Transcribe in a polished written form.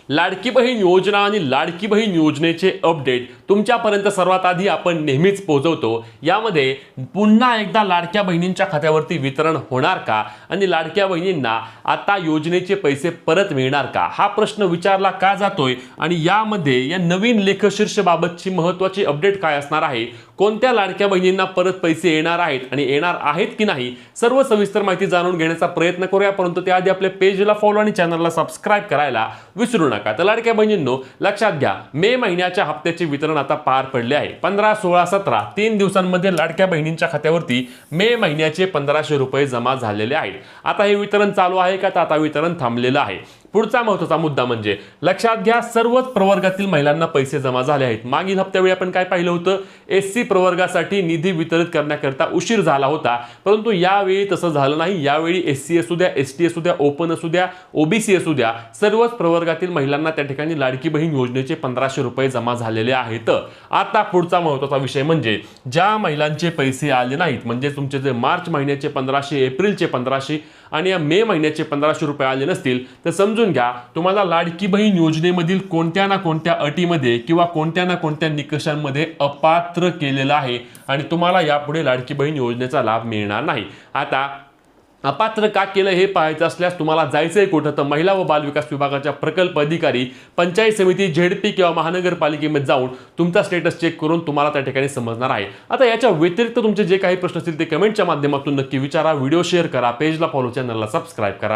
लाडकी बहीण योजना आणि लाडकी बहीण योजनेचे अपडेट तुमच्यापर्यंत सर्वात आधी आपण नेहमीच पोहोचवतो। यामध्ये पुन्हा एकदा लाडक्या बहिणींच्या खात्यावरती वितरण होणार का आणि लाडक्या बहिणींना आता योजनेचे पैसे परत मिळणार का, हा प्रश्न विचारला का जातोय आणि यामध्ये या नवीन लेखशीर्ष बाबतची महत्त्वाची अपडेट काय असणार आहे, कोणत्या लाडक्या बहिणींना परत पैसे येणार आहेत आणि येणार आहेत की नाही, सर्व सविस्तर माहिती जाणून घेण्याचा प्रयत्न करूया। परंतु त्याआधी आपल्या पेजला फॉलो आणि चॅनलला सबस्क्राइब करायला विसरू नका। तर लाडक्या बहिणींनो, लक्षात घ्या, मे महिन्याच्या हप्त्याचे वितरण आता पार पडले आहे। 15, 16, 17 तीन दिवसांमध्ये लाडक्या बहिणींच्या खात्यावरती मे महिन्याचे 1500 रुपये जमा झालेले आहेत। आता हे वितरण चालू आहे का, तर आता वितरण थांबलेलं आहे। पुढचा महत्त्वाचा मुद्दा म्हणजे लक्षात घ्या, सर्वच प्रवर्गातील महिलांना पैसे जमा झाले आहेत। मागील हप्त्यावेळी आपण काय पाहिलं होतं, एससी प्रवर्गासाठी निधी वितरित करण्याकरता उशीर झाला होता, परंतु यावेळी तसं झालं नाही। यावेळी एससी असू द्या, एसटी असू द्या, ओपन असू द्या, ओबीसी असू द्या, सर्वच प्रवर्गातील महिलांना त्या ठिकाणी लाडकी बहीण योजनेचे 1500 रुपये जमा झालेले आहेत। आता पुढचा महत्त्वाचा विषय म्हणजे ज्या महिलांचे पैसे आले नाहीत, म्हणजे तुमचे जे मार्च महिन्याचे 1500, एप्रिलचे 1500 आणि या मे महिन्याचे 1500 रुपये आले नसतील, तर समजून घ्या तुम्हाला लाडकी बहीण योजनेमधील कोणत्या ना कोणत्या अटीमध्ये किंवा कोणत्या ना कोणत्या निकषांमध्ये अपात्र केलेलं आहे आणि तुम्हाला यापुढे लाडकी बहीण योजनेचा लाभ मिळणार नाही। आता अपात्र का केलं हे पाहायचं असल्यास तुम्हाला जायचंय कुठं, तर महिला व बाल विकास विभागाच्या प्रकल्प अधिकारी, पंचायत समिती, झेडपी किंवा महानगरपालिकेमध्ये जाऊन तुमचा स्टेटस चेक करून तुम्हाला त्या ठिकाणी समजणार आहे। आता याच्या व्यतिरिक्त तुमचे जे काही प्रश्न असतील ते कमेंटच्या माध्यमातून नक्की विचारा, व्हिडिओ शेअर करा, पेजला फॉलो, चॅनलला सबस्क्राइब करा।